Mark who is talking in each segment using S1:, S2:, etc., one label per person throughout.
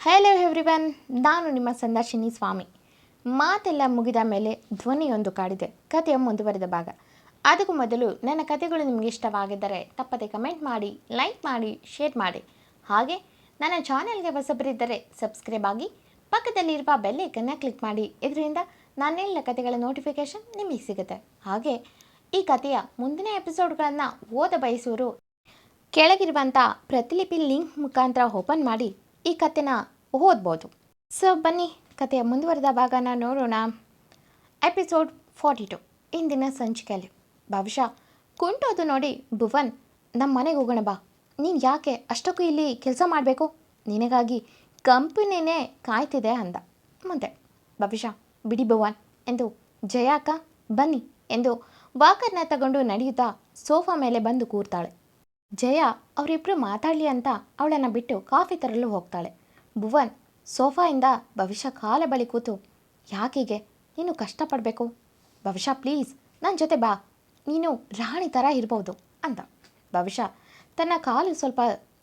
S1: Hello everyone, ನಾನು ನಿಮ್ಮ ಸಂದರ್ಶಿನಿ ಸ್ವಾಮಿ. ಮಾತೆಲ್ಲ ಮುಗಿದ ಮೇಲೆ ಧ್ವನಿಯೊಂದು ಕಾಡಿದೆ, ಕಥೆಯ ಮುಂದುವರೆದ ಭಾಗ. ಅದಕ್ಕೂ ಮೊದಲು ನನ್ನ ಕಥೆಗಳು ನಿಮಗೆ ಇಷ್ಟವಾಗಿದ್ದರೆ ತಪ್ಪದೆ ಕಮೆಂಟ್ ಮಾಡಿ, ಲೈಕ್ ಮಾಡಿ, ಶೇರ್ ಮಾಡಿ. ಹಾಗೆ ನನ್ನ ಚಾನೆಲ್ಗೆ ಹೊಸಬರಿದ್ದರೆ ಸಬ್ಸ್ಕ್ರೈಬ್ ಆಗಿ ಪಕ್ಕದಲ್ಲಿರುವ ಬೆಲ್ ಐಕನ್ನ ಕ್ಲಿಕ್ ಮಾಡಿ. ಇದರಿಂದ ನಾನೆಲ್ಲ ಕಥೆಗಳ ನೋಟಿಫಿಕೇಷನ್ ನಿಮಗೆ ಸಿಗುತ್ತೆ. ಹಾಗೆ ಈ ಕಥೆಯ ಮುಂದಿನ ಎಪಿಸೋಡ್ಗಳನ್ನು ಓದ ಬಯಸುವರು ಕೆಳಗಿರುವಂಥ ಪ್ರತಿಲಿಪಿ ಲಿಂಕ್ ಮುಖಾಂತರ ಓಪನ್ ಮಾಡಿ ಈ ಕಥೆನ ಓದ್ಬೋದು. ಸೊ ಬನ್ನಿ ಕಥೆಯ ಮುಂದುವರೆದ ಭಾಗನ ನೋಡೋಣ. ಎಪಿಸೋಡ್ 42 ಇಂದಿನ ಸಂಚಿಕೆಯಲ್ಲಿ ಬಹುಶಃ ಕುಂಟೋದು ನೋಡಿ ಭುವನ್, ನಮ್ಮ ಮನೆಗೆ ಹೋಗೋಣ ಬಾ. ನೀನು ಯಾಕೆ ಅಷ್ಟಕ್ಕೂ ಇಲ್ಲಿ ಕೆಲಸ ಮಾಡಬೇಕು? ನಿನಗಾಗಿ ಕಂಪನಿನೇ ಕಾಯ್ತಿದೆ ಅಂದ. ಮುಂದೆ ಬಹುಶಃ ಬಿಡಿ ಭುವನ್ ಎಂದು ಜಯಾಕ ಬನ್ನಿ ಎಂದು ವಾಕರ್ನ ತಗೊಂಡು ನಡೆಯುತ್ತಾ ಸೋಫಾ ಮೇಲೆ ಬಂದು ಕೂರ್ತಾಳೆ. ಜಯ ಅವರಿಬ್ಬರು ಮಾತಾಡಲಿ ಅಂತ ಅವಳನ್ನು ಬಿಟ್ಟು ಕಾಫಿ ತರಲು ಹೋಗ್ತಾಳೆ. ಭುವನ್ ಸೋಫಾಯಿಂದ ಭವಿಷ್ಯ ಕಾಲ ಬಳಿ ಕೂತು, ಯಾಕೀಗೆ ನೀನು ಕಷ್ಟಪಡಬೇಕು? ಭವಿಷ್ಯ ಪ್ಲೀಸ್ ನನ್ನ ಜೊತೆ ಬಾ, ನೀನು ರಾಣಿ ಥರ ಇರ್ಬೋದು ಅಂತ ಭವಿಷ್ಯ ತನ್ನ ಕಾಲು ಸ್ವಲ್ಪ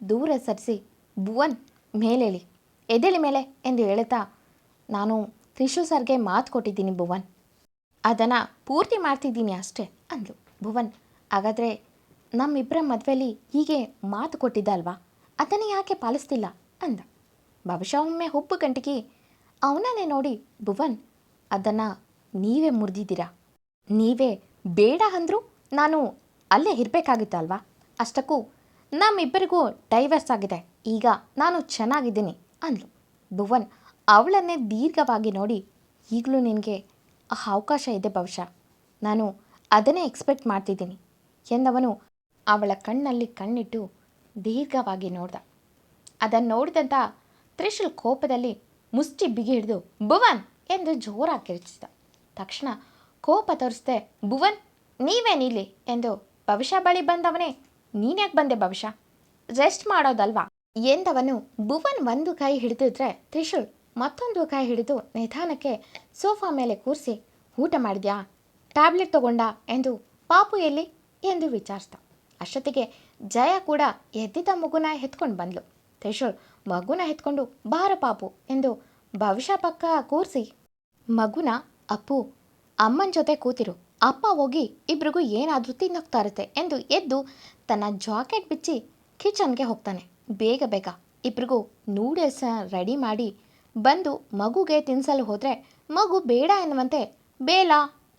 S1: ದೂರ ಸರಿಸಿ, ಭುವನ್ ಮೇಲೇಳಿ, ಎದ್ದೇಳಿ ಮೇಲೆ ಎಂದು ಹೇಳುತ್ತಾ, ನಾನು ತ್ರಿಶು ಸರ್ಗೆ ಮಾತು ಕೊಟ್ಟಿದ್ದೀನಿ ಭುವನ್, ಅದನ್ನು ಪೂರ್ತಿ ಮಾಡ್ತಿದ್ದೀನಿ ಅಷ್ಟೇ ಅಂದ್ಲು. ಭುವನ್, ಹಾಗಾದರೆ ನಮ್ಮಿಬ್ಬರ ಮದುವೆಯಲ್ಲಿ ಹೀಗೆ ಮಾತು ಕೊಟ್ಟಿದ್ದ ಅಲ್ವಾ, ಅದನ್ನು ಯಾಕೆ ಪಾಲಿಸ್ತಿಲ್ಲ ಅಂದ. ಬಹುಶಃ ಒಮ್ಮೆ ಹುಬ್ಬು ಗಂಟಿಗೆ ಅವನನ್ನೇ ನೋಡಿ, ಭುವನ್ ಅದನ್ನು ನೀವೇ ಮುರಿದಿದ್ದೀರಾ, ನೀವೇ ಬೇಡ ಅಂದರೂ ನಾನು ಅಲ್ಲೇ ಇರಬೇಕಾಗಿತ್ತಲ್ವಾ, ಅಷ್ಟಕ್ಕೂ ನಮ್ಮಿಬ್ಬರಿಗೂ ಡೈವರ್ಸ್ ಆಗಿದೆ, ಈಗ ನಾನು ಚೆನ್ನಾಗಿದ್ದೀನಿ ಅಂದ್ಲು. ಭುವನ್ ಅವಳನ್ನೇ ದೀರ್ಘವಾಗಿ ನೋಡಿ, ಈಗಲೂ ನಿನಗೆ ಆ ಅವಕಾಶ ಇದೆ ಬಹುಶಃ, ನಾನು ಅದನ್ನೇ ಎಕ್ಸ್ಪೆಕ್ಟ್ ಮಾಡ್ತಿದ್ದೀನಿ ಎಂದವನು ಅವಳ ಕಣ್ಣಲ್ಲಿ ಕಣ್ಣಿಟ್ಟು ದೀರ್ಘವಾಗಿ ನೋಡ್ದ. ಅದನ್ನು ನೋಡಿದಂಥ ತ್ರಿಶೂಲ್ ಕೋಪದಲ್ಲಿ ಮುಷ್ಟಿ ಬಿಗಿ ಹಿಡಿದು ಭುವನ್ ಎಂದು ಜೋರಾಗಿ ಕಿರಿಚಿದ. ತಕ್ಷಣ ಕೋಪ ತೋರಿಸ್ದೆ, ಭುವನ್ ನೀವೇನಿಲ್ಲಿ ಎಂದು ಭವಿಷ್ಯ ಬಳಿ ಬಂದವನೇ, ನೀನ್ಯಾಕೆ ಬಂದೆ ಭವಿಷ್ಯ, ರೆಸ್ಟ್ ಮಾಡೋದಲ್ವಾ ಎಂದವನು. ಭುವನ್ ಒಂದು ಕೈ ಹಿಡಿದಿದ್ರೆ ತ್ರಿಶೂಲ್ ಮತ್ತೊಂದು ಕೈ ಹಿಡಿದು ನಿಧಾನಕ್ಕೆ ಸೋಫಾ ಮೇಲೆ ಕೂರಿಸಿ, ಊಟ ಮಾಡಿದ್ಯಾ, ಟ್ಯಾಬ್ಲೆಟ್ ತಗೊಂಡ ಎಂದು ಪಾಪು ಎಲ್ಲಿ ಎಂದು ವಿಚಾರಿಸ್ದ. ಅಷ್ಟೊತ್ತಿಗೆ ಜಯ ಕೂಡ ಎದ್ದಿದ್ದ ಮಗುನ ಎತ್ಕೊಂಡು ಬಂದ್ಲು. ತ್ರಿಶೂಲ್ ಮಗುನ ಎತ್ಕೊಂಡು ಬಾರ ಪಾಪು ಎಂದು ಭವಿಷ್ಯ ಪಕ್ಕ ಕೂರಿಸಿ, ಮಗುನ ಅಪ್ಪು ಅಮ್ಮನ ಜೊತೆ ಕೂತಿರು, ಅಪ್ಪ ಹೋಗಿ ಇಬ್ರಿಗೂ ಏನಾದರೂ ತಿನ್ನೋಗ್ತಾ ಇರುತ್ತೆ ಎಂದು ಎದ್ದು ತನ್ನ ಜಾಕೆಟ್ ಬಿಚ್ಚಿ ಕಿಚನ್ಗೆ ಹೋಗ್ತಾನೆ. ಬೇಗ ಬೇಗ ಇಬ್ರಿಗೂ ನೂಡಲ್ಸ್ ರೆಡಿ ಮಾಡಿ ಬಂದು ಮಗುಗೆ ತಿನ್ನಿಸಲು ಹೋದರೆ ಮಗು ಬೇಡ ಎನ್ನುವಂತೆ ಬೇಲ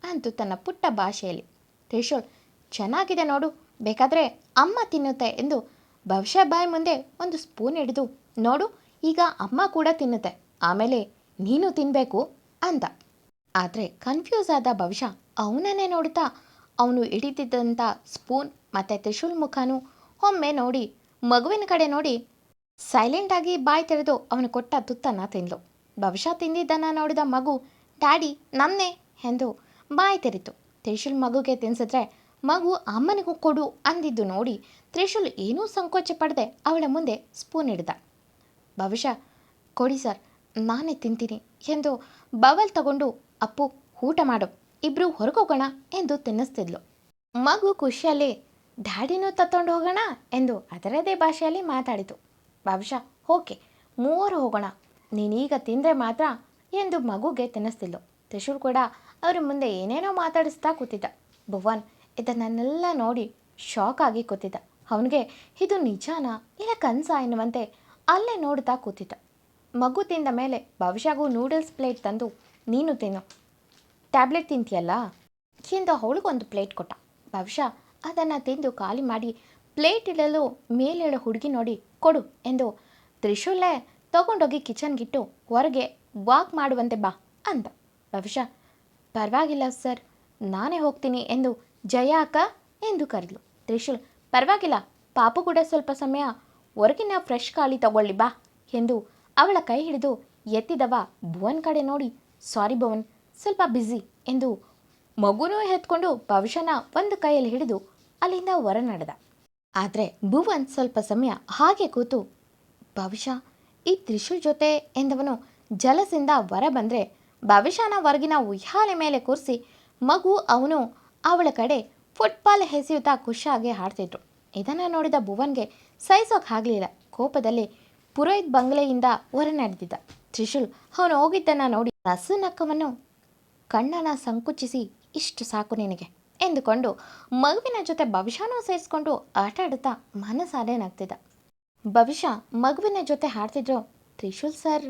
S1: ಅಂತು ತನ್ನ ಪುಟ್ಟ ಭಾಷೆಯಲ್ಲಿ. ತ್ರಿಶೂಲ್, ಚೆನ್ನಾಗಿದೆ ನೋಡು, ಬೇಕಾದರೆ ಅಮ್ಮ ತಿನ್ನುತ್ತೆ ಎಂದು ಭವಿಷ್ಯ ಬಾಯಿ ಮುಂದೆ ಒಂದು ಸ್ಪೂನ್ ಹಿಡಿದು, ನೋಡು ಈಗ ಅಮ್ಮ ಕೂಡ ತಿನ್ನುತ್ತೆ, ಆಮೇಲೆ ನೀನು ತಿನ್ನಬೇಕು ಅಂದ. ಆದರೆ ಕನ್ಫ್ಯೂಸ್ ಆದ ಭವಿಷ್ಯ ಅವನನ್ನೇ ನೋಡುತ್ತಾ ಅವನು ಹಿಡಿದಿದ್ದಂಥ ಸ್ಪೂನ್ ಮತ್ತು ತ್ರಿಶೂಲ್ ಮುಖನೂ ಒಮ್ಮೆ ನೋಡಿ ಮಗುವಿನ ಕಡೆ ನೋಡಿ ಸೈಲೆಂಟಾಗಿ ಬಾಯಿ ತೆರೆದು ಅವನು ಕೊಟ್ಟ ತುತ್ತನ್ನು ತಿಂದಳು. ಭವಿಷ್ಯ ತಿಂದಿದ್ದನ್ನು ನೋಡಿದ ಮಗು, ಡ್ಯಾಡಿ ನನ್ನೇ ಎಂದು ಬಾಯಿ ತೆರಿತು. ತ್ರಿಶೂಲ್ ಮಗುಗೆ ತಿನ್ಸಿದ್ರೆ ಮಗು ಅಮ್ಮನಿಗೂ ಕೊಡು ಅಂದಿದ್ದು ನೋಡಿ ತ್ರಿಶೂಲ್ ಏನೂ ಸಂಕೋಚ ಪಡದೆ ಅವಳ ಮುಂದೆ ಸ್ಪೂನ್ ಹಿಡ್ದ. ಭವಿಷ್ಯ, ಕೊಡಿ ಸರ್ ನಾನೇ ತಿಂತೀನಿ ಎಂದು ಬವಲ್ ತಗೊಂಡು, ಅಪ್ಪು ಊಟ ಮಾಡು, ಇಬ್ಬರು ಹೊರಗೋಗೋಣ ಎಂದು ತಿನ್ನಿಸ್ತಿದ್ಲು. ಮಗು ಖುಷಿಯಲ್ಲಿ ಡ್ಯಾಡಿನೂ ತತ್ತೊಂಡು ಹೋಗೋಣ ಎಂದು ಅದರದೇ ಭಾಷೆಯಲ್ಲಿ ಮಾತಾಡಿತು. ಭವಿಷ್ಯ, ಓಕೆ ಮೂವರು ಹೋಗೋಣ, ನೀನೀಗ ತಿಂದರೆ ಮಾತ್ರ ಎಂದು ಮಗುಗೆ ತಿನ್ನಿಸ್ತಿದ್ಲು. ತ್ರಿಶೂಲ್ ಕೂಡ ಅವ್ರ ಮುಂದೆ ಏನೇನೋ ಮಾತಾಡಿಸ್ತಾ ಕೂತಿದ್ದ. ಭುವನ್ ಇದನ್ನೆಲ್ಲ ನೋಡಿ ಶಾಕ್ ಆಗಿ ಕೂತಿದ್ದ. ಅವನಿಗೆ ಇದು ನಿಜಾನಾ ಇಲ್ಲ ಕನಸ ಎನ್ನುವಂತೆ ಅಲ್ಲೇ ನೋಡ್ತಾ ಕೂತಿದ್ದ. ಮಗು ತಿಂದ ಮೇಲೆ ಭವಿಷ್ಯಗೂ ನೂಡಲ್ಸ್ ಪ್ಲೇಟ್ ತಂದು, ನೀನು ತಿನ್ನು, ಟ್ಯಾಬ್ಲೆಟ್ ತಿಂತೀಯಲ್ಲ ಎಂದು ಅವಳಿಗೊಂದು ಪ್ಲೇಟ್ ಕೊಟ್ಟ. ಭವಿಷ್ಯ ಅದನ್ನು ತಿಂದು ಖಾಲಿ ಮಾಡಿ ಪ್ಲೇಟ್ ಇಡಲು ಮೇಲೇಳೋ ಹುಡುಗಿ ನೋಡಿ, ಕೊಡು ಎಂದು ತ್ರಿಶೂಲೇ ತಗೊಂಡೋಗಿ ಕಿಚನ್ಗಿಟ್ಟು ಹೊರಗೆ ವಾಕ್ ಮಾಡುವಂತೆ ಬಾ ಅಂದ. ಭವಿಷ್ಯ, ಪರವಾಗಿಲ್ಲ ಸರ್ ನಾನೇ ಹೋಗ್ತೀನಿ ಎಂದು ಜಯ ಅಕ್ಕ ಎಂದು ಕರೆದ್ಲು. ತ್ರಿಶೂಲ್, ಪರವಾಗಿಲ್ಲ, ಪಾಪು ಕೂಡ ಸ್ವಲ್ಪ ಸಮಯ ಹೊರಗಿನ ಫ್ರೆಶ್ ಗಾಳಿ ತಗೊಳ್ಳಿ ಬಾ ಎಂದು ಅವಳ ಕೈ ಹಿಡಿದು ಎತ್ತಿದವ ಭುವನ್ ಕಡೆ ನೋಡಿ, ಸಾರಿ ಭುವನ್ ಸ್ವಲ್ಪ ಬ್ಯುಸಿ ಎಂದು ಮಗುನೂ ಎತ್ಕೊಂಡು ಭವಿಷ್ಯನ ಒಂದು ಕೈಯಲ್ಲಿ ಹಿಡಿದು ಅಲ್ಲಿಂದ ಹೊರ ನಡೆದ. ಆದರೆ ಭುವನ್ ಸ್ವಲ್ಪ ಸಮಯ ಹಾಗೆ ಕೂತು, ಭವಿಷ್ಯ ಈ ತ್ರಿಶೂಲ್ ಜೊತೆ ಎಂದವನು ಜಲಸಿಂದ ಹೊರ ಬಂದರೆ ಭವಿಷ್ಯನ ಹೊರಗಿನ ಉಯ್ಯಾಲೆ ಮೇಲೆ ಕೂರಿಸಿ ಮಗು ಅವನು ಅವಳ ಕಡೆ ಫುಟ್ಬಾಲ್ ಎಸೆಯುತ್ತಾ ಖುಷಿಯಾಗಿ ಹಾಡ್ತಿದ್ರು. ಇದನ್ನು ನೋಡಿದ ಭುವನ್ಗೆ ಸಹಿಸೋಕೆ ಆಗಲಿಲ್ಲ. ಕೋಪದಲ್ಲಿ, ಪುರೋಹಿತ್ ಬಂಗ್ಲೆಯಿಂದ ಹೊರ ನಡೆದಿದ್ದ. ತ್ರಿಶೂಲ್ ಅವನು ಹೋಗಿದ್ದನ್ನು ನೋಡಿ ನಸುನಕ್ಕವನ್ನು ಕಣ್ಣನ್ನು ಸಂಕುಚಿಸಿ ಇಷ್ಟು ಸಾಕು ನಿನಗೆ ಎಂದುಕೊಂಡು ಮಗುವಿನ ಜೊತೆ ಭವಿಷ್ಯನೂ ಸೇರಿಸ್ಕೊಂಡು ಆಟ ಆಡುತ್ತಾ ಮನಸಾರೆ ನಗ್ತಿದ್ದ. ಭವಿಷ್ಯ ಮಗುವಿನ ಜೊತೆ ಹಾಡ್ತಿದ್ರು. ತ್ರಿಶೂಲ್ ಸರ್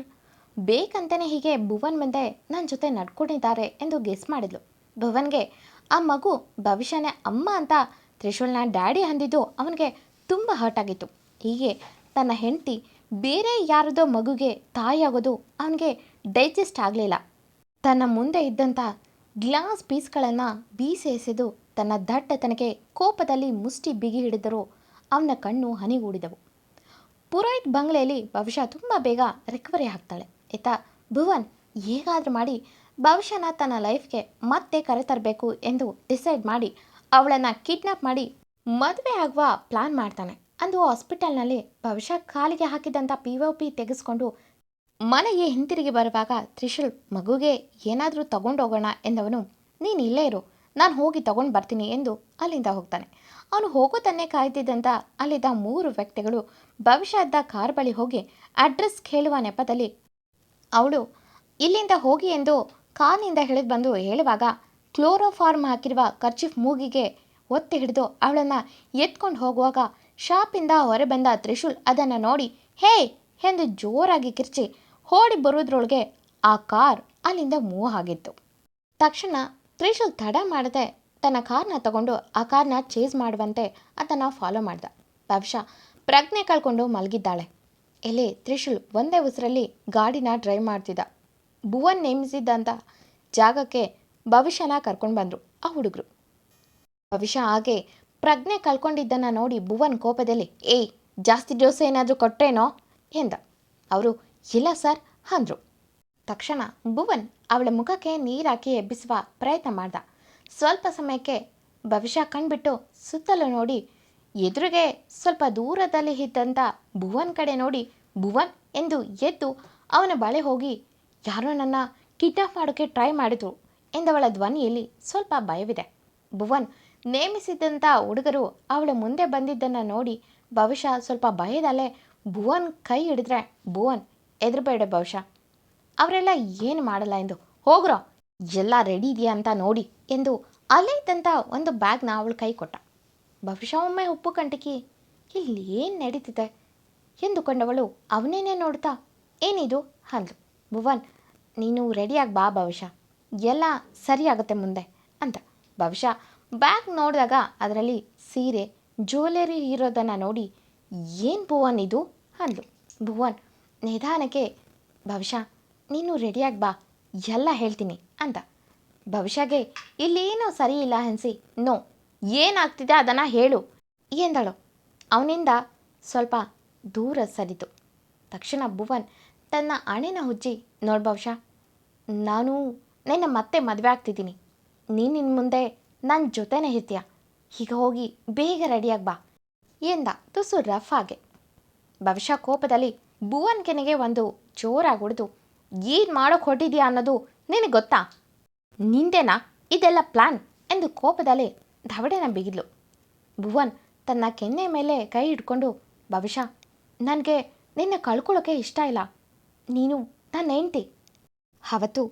S1: ಬೇಕಂತಲೇ ಹೀಗೆ ಭುವನ್ ಮುಂದೆ ನನ್ನ ಜೊತೆ ನಡ್ಕೊಂಡಿದ್ದಾರೆ ಎಂದು ಗೆಸ್ ಮಾಡಿದ್ಲು. ಭುವನ್ಗೆ ಆ ಮಗು ಭವಿಷ್ಯನೇ ಅಮ್ಮ ಅಂತ ತ್ರಿಶೂಲ್ನ ಡ್ಯಾಡಿ ಅಂದಿದ್ದು ಅವನಿಗೆ ತುಂಬ ಹರ್ಟ್ ಆಗಿತ್ತು. ಹೀಗೆ ತನ್ನ ಹೆಂಡತಿ ಬೇರೆ ಯಾರದೋ ಮಗುಗೆ ತಾಯಿಯಾಗೋದು ಅವನಿಗೆ ಡೈಜೆಸ್ಟ್ ಆಗಲಿಲ್ಲ. ತನ್ನ ಮುಂದೆ ಇದ್ದಂಥ ಗ್ಲಾಸ್ ಪೀಸ್ಗಳನ್ನು ಬೀಸಿ ಎಸೆದು ತನ್ನ ದಟ್ಟತನಕ್ಕೆ ಕೋಪದಲ್ಲಿ ಮುಷ್ಟಿ ಬಿಗಿ ಹಿಡಿದರೂ ಅವನ ಕಣ್ಣು ಹನಿಗೂಡಿದವು. ಪುರೋಹಿತ್ ಬಂಗ್ಲೆಯಲ್ಲಿ ಭವಿಷ್ಯ ತುಂಬ ಬೇಗ ರಿಕವರಿ ಆಗ್ತಾಳೆ. ಭುವನ್ ಹೇಗಾದರೂ ಮಾಡಿ ಭವಿಷ್ಯನ ತನ್ನ ಲೈಫ್ಗೆ ಮತ್ತೆ ಕರೆತರಬೇಕು ಎಂದು ಡಿಸೈಡ್ ಮಾಡಿ ಅವಳನ್ನು ಕಿಡ್ನಾಪ್ ಮಾಡಿ ಮದುವೆ ಆಗುವ ಪ್ಲಾನ್ ಮಾಡ್ತಾನೆ. ಅಂದು ಹಾಸ್ಪಿಟಲ್ನಲ್ಲಿ ಭವಿಷ್ಯ ಕಾಲಿಗೆ ಹಾಕಿದಂಥ POP ತೆಗೆಸ್ಕೊಂಡು ಮನೆಗೆ ಹಿಂತಿರುಗಿ ಬರುವಾಗ ತ್ರಿಶೂಲ್ ಮಗುಗೆ ಏನಾದರೂ ತಗೊಂಡೋಗೋಣ ಎಂದವನು ನೀನು ಇಲ್ಲೇ ಇರು, ನಾನು ಹೋಗಿ ತಗೊಂಡು ಬರ್ತೀನಿ ಎಂದು ಅಲ್ಲಿಂದ ಹೋಗ್ತಾನೆ. ಅವನು ಹೋಗೋದನ್ನೇ ಕಾಯ್ತಿದ್ದಂಥ ಅಲ್ಲಿದ್ದ 3 ವ್ಯಕ್ತಿಗಳು ಭವಿಷ್ಯದ ಕಾರ್ ಬಳಿ ಹೋಗಿ ಅಡ್ರೆಸ್ ಕೇಳುವ ನೆಪದಲ್ಲಿ ಅವಳು ಇಲ್ಲಿಂದ ಹೋಗಿ ಎಂದು ಕಾರ್ನಿಂದ ಹಿಡಿದು ಬಂದು ಹೇಳುವಾಗ ಕ್ಲೋರೋಫಾರ್ಮ್ ಹಾಕಿರುವ ಕರ್ಚಿಫ್ ಮೂಗಿಗೆ ಒತ್ತಿ ಹಿಡಿದು ಅವಳನ್ನು ಎತ್ಕೊಂಡು ಹೋಗುವಾಗ ಶಾಪಿಂದ ಹೊರಬಂದ ತ್ರಿಶೂಲ್ ಅದನ್ನು ನೋಡಿ ಹೇ ಎಂದು ಜೋರಾಗಿ ಕಿರ್ಚಿ ಓಡಿ ಬರುವುದ್ರೊಳಗೆ ಆ ಕಾರ್ ಅಲ್ಲಿಂದ ಮೂವ್ ಆಗಿತ್ತು. ತಕ್ಷಣ ತ್ರಿಶೂಲ್ ತಡ ಮಾಡದೆ ತನ್ನ ಕಾರ್ನ ತಗೊಂಡು ಆ ಕಾರ್ನ ಚೇಸ್ ಮಾಡುವಂತೆ ಅದನ್ನು ಫಾಲೋ ಮಾಡ್ದ. ಭವಿಷ್ಯ ಪ್ರಜ್ಞೆ ಕಳ್ಕೊಂಡು ಮಲಗಿದ್ದಾಳೆ. ಎಲೆ ತ್ರಿಶೂಲ್ ಒಂದೇ ಉಸಿರಲ್ಲಿ ಗಾಡಿನ ಡ್ರೈವ್ ಮಾಡ್ತಿದ್ದ. ಭುವನ್ ನೇಮಿಸಿದ್ದಂಥ ಜಾಗಕ್ಕೆ ಭವಿಷ್ಯನ ಕರ್ಕೊಂಡು ಬಂದರು ಆ ಹುಡುಗರು. ಭವಿಷ್ಯ ಹಾಗೆ ಪ್ರಜ್ಞೆ ಕಳ್ಕೊಂಡಿದ್ದನ್ನು ನೋಡಿ ಭುವನ್ ಕೋಪದಲ್ಲಿ ಏಯ್ ಜಾಸ್ತಿ ಡೋಸ್ ಏನಾದರೂ ಕೊಟ್ರೇನೋ ಎಂದ. ಅವರು ಇಲ್ಲ ಸರ್ ಅಂದರು. ತಕ್ಷಣ ಭುವನ್ ಅವಳ ಮುಖಕ್ಕೆ ನೀರಾಕಿ ಎಬ್ಬಿಸುವ ಪ್ರಯತ್ನ ಮಾಡ್ದ. ಸ್ವಲ್ಪ ಸಮಯಕ್ಕೆ ಭವಿಷ್ಯ ಕಣ್ಬಿಟ್ಟು ಸುತ್ತಲೂ ನೋಡಿ ಎದುರಿಗೆ ಸ್ವಲ್ಪ ದೂರದಲ್ಲಿ ಇದ್ದಂಥ ಭುವನ್ ಕಡೆ ನೋಡಿ ಭುವನ್ ಎಂದು ಎದ್ದು ಅವನ ಬಳಿ ಹೋಗಿ ಯಾರೋ ನನ್ನ ಕಿಡ್ನಾಪ್ ಮಾಡೋಕ್ಕೆ ಟ್ರೈ ಮಾಡಿದ್ರು ಎಂದವಳ ಧ್ವನಿಯಲ್ಲಿ ಸ್ವಲ್ಪ ಭಯವಿದೆ. ಭುವನ್ ನೇಮಿಸಿದ್ದಂಥ ಹುಡುಗರು ಅವಳ ಮುಂದೆ ಬಂದಿದ್ದನ್ನು ನೋಡಿ ಭವಿಷ್ಯ ಸ್ವಲ್ಪ ಭಯದಲ್ಲೇ ಭುವನ್ ಕೈ ಹಿಡಿದ್ರೆ ಭುವನ್ ಎದುರುಬೇಡ ಭವಿಷ್ಯ, ಅವರೆಲ್ಲ ಏನು ಮಾಡಲ್ಲ ಎಂದು ಹೋಗ್ರೋ, ಎಲ್ಲ ರೆಡಿ ಇದೆಯಾ ಅಂತ ನೋಡಿ ಎಂದು ಅಲ್ಲೇ ಇದ್ದಂಥ ಒಂದು ಬ್ಯಾಗ್ನ ಅವಳು ಕೈ ಕೊಟ್ಟ. ಭವಿಷ್ಯ ಒಮ್ಮೆ ಉಪ್ಪು ಕಂಟಿಕಿ ಇಲ್ಲಿ ಏನು ನಡೀತಿದೆ ಎಂದುಕೊಂಡವಳು ಅವನೇನೇ ನೋಡ್ತಾ ಏನಿದು ಅಂದ್ಲು. ಭುವನ್ ನೀನು ರೆಡಿಯಾಗಿ ಬಾ ಭವಿಷ್ಯ, ಎಲ್ಲ ಸರಿಯಾಗುತ್ತೆ ಮುಂದೆ ಅಂತ. ಭವಿಷ್ಯ ಬ್ಯಾಗ್ ನೋಡಿದಾಗ ಅದರಲ್ಲಿ ಸೀರೆ ಜ್ಯುವೆಲರಿ ಇರೋದನ್ನು ನೋಡಿ ಏನು ಭುವನ್ ಇದು ಅಂದ್ಲು. ಭುವನ್ ನಿಧಾನಕ್ಕೆ ಭವಿಷ್ಯ ನೀನು ರೆಡಿಯಾಗಿ ಬಾ ಎಲ್ಲ ಹೇಳ್ತೀನಿ ಅಂತ. ಭವಿಷ್ಯಗೆ ಇಲ್ಲೇನೋ ಸರಿ ಇಲ್ಲ ಅನಿಸಿ ನೋ ಏನಾಗ್ತಿದೆ ಅದನ್ನು ಹೇಳು ಎಂದಳು. ಅವನಿಂದ ಸ್ವಲ್ಪ ದೂರ ಸರಿತು. ತಕ್ಷಣ ಭುವನ್ ತನ್ನ ಹಣೆನ ಹುಜ್ಜಿ ನೋಡು ಭವಿಷ್ಯ, ನಾನು ನಿನ್ನ ಮತ್ತೆ ಮದುವೆ ಆಗ್ತಿದ್ದೀನಿ, ನೀನು ಇನ್ನು ಮುಂದೆ ನನ್ನ ಜೊತೆನೇ ಇರ್ತೀಯ, ಈಗ ಹೋಗಿ ಬೇಗ ರೆಡಿಯಾಗಿ ಬಾ ಎಂದ ತುಸು ರಫ್ ಆಗೆ. ಭವಿಷ್ಯ ಕೋಪದಲ್ಲಿ ಭುವನ್ ಕೆನೆಗೆ ಒಂದು ಜೋರಾಗಿ ಹೊಡೆದು ಏನು ಮಾಡೋಕ್ಕೆ ಹೊಟ್ಟಿದ್ಯಾ ಅನ್ನೋದು ನಿನಗೆ ಗೊತ್ತಾ, ನಿಂದೇನಾ ಇದೆಲ್ಲ ಪ್ಲ್ಯಾನ್ ಎಂದು ಕೋಪದಲ್ಲಿ ದವಡೆನ ಬಿಗಿದ್ಲು. ಭುವನ್ ತನ್ನ ಕೆನ್ನೆ ಮೇಲೆ ಕೈ ಹಿಡ್ಕೊಂಡು ಭವಿಷ್ಯ ನನಗೆ ನಿನ್ನ ಕಳ್ಕೊಳ್ಳೋಕ್ಕೆ ಇಷ್ಟ ಇಲ್ಲ, ನೀನು ನನ್ನ ಹೆಂಡ್ತಿ. ಅವತ್ತು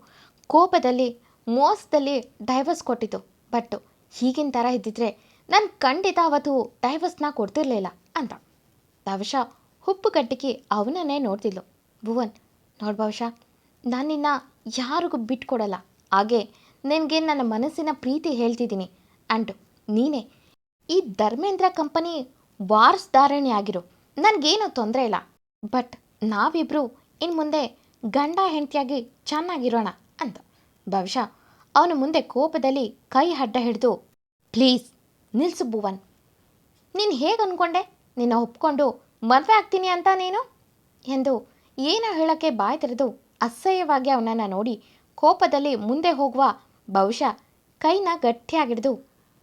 S1: ಕೋಪದಲ್ಲಿ ಮೋಸದಲ್ಲಿ ಡೈವರ್ಸ್ ಕೊಟ್ಟಿತ್ತು, ಬಟ್ ಈಗಿನ ಥರ ಇದ್ದಿದ್ರೆ ನಾನು ಖಂಡಿತ ಅವತ್ತು ಡೈವರ್ಸ್ನ ಕೊಡ್ತಿರ್ಲಿಲ್ಲ ಅಂತ. ಭವಿಷ್ಯ ಹುಪ್ಪು ಕಟ್ಟಿಕಿ ಅವನನ್ನೇ ನೋಡ್ತಿದ್ಲು. ಭುವನ್ ನೋಡು ಭವಿಷ್ಯ, ನಾನು ನಿನ್ನ ಯಾರಿಗೂ ಬಿಟ್ಕೊಡಲ್ಲ, ಹಾಗೆ ನಿನಗೆ ನನ್ನ ಮನಸ್ಸಿನ ಪ್ರೀತಿ ಹೇಳ್ತಿದ್ದೀನಿ. ಆ್ಯಂಡ್ ನೀನೇ ಈ ಧರ್ಮೇಂದ್ರ ಕಂಪನಿ ವಾರಸ್ದಾರಣೆ ಆಗಿರು, ನನಗೇನು ತೊಂದರೆ ಇಲ್ಲ, ಬಟ್ ನಾವಿಬ್ಬರು ಇನ್ನು ಮುಂದೆ ಗಂಡ ಹೆಂಡತಿಯಾಗಿ ಚೆನ್ನಾಗಿರೋಣ ಅಂತ. ಭವಿಷ್ಯ ಅವನ ಮುಂದೆ ಕೋಪದಲ್ಲಿ ಕೈ ಅಡ್ಡ ಹಿಡಿದು ಪ್ಲೀಸ್ ನಿಲ್ಲಿಸು ಭುವನ್, ನೀನು ಹೇಗೆ ಅಂದ್ಕೊಂಡೆ ನಿನ್ನ ಒಪ್ಕೊಂಡು ಮದುವೆ ಆಗ್ತೀನಿ ಅಂತ ನೀನು ಎಂದು ಏನೋ ಹೇಳೋಕ್ಕೆ ಬಾಯಿ ತೆರೆದು ಅಸಹ್ಯವಾಗಿ ಅವನನ್ನು ನೋಡಿ ಕೋಪದಲ್ಲಿ ಮುಂದೆ ಹೋಗುವ ಭವಿಷ್ಯ ಕೈನ ಗಟ್ಟಿಯಾಗಿಡಿದು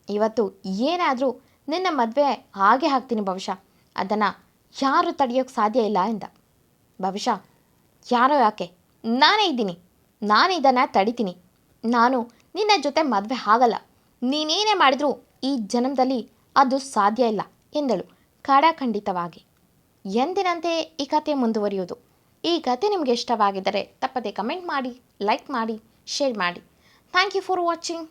S1: ಇವತ್ತು ಏನಾದರೂ ನಿನ್ನ ಮದುವೆ ಹಾಗೆ ಹಾಕ್ತೀನಿ ಭವಿಷ್ಯ, ಅದನ್ನು ಯಾರು ತಡೆಯೋಕ್ಕೆ ಸಾಧ್ಯ ಇಲ್ಲ ಎಂದ. ಭವಿಷ್ಯ ಯಾರೋ ಯಾಕೆ, ನಾನೇ ಇದ್ದೀನಿ, ನಾನು ಇದನ್ನು ತಡಿತೀನಿ, ನಾನು ನಿನ್ನ ಜೊತೆ ಮದುವೆ ಆಗಲ್ಲ, ನೀನೇನೇ ಮಾಡಿದರೂ ಈ ಜನ್ಮದಲ್ಲಿ ಅದು ಸಾಧ್ಯ ಇಲ್ಲ ಎಂದಳು ಖಡಾಖಂಡಿತವಾಗಿ. ಎಂದಿನಂತೆ ಈ ಕತೆ ಮುಂದುವರಿಯುವುದು. ಈ ಕತೆ ನಿಮಗೆ ಇಷ್ಟವಾಗಿದ್ದರೆ ತಪ್ಪದೆ ಕಮೆಂಟ್ ಮಾಡಿ, ಲೈಕ್ ಮಾಡಿ, ಶೇರ್ ಮಾಡಿ. Thank you for watching.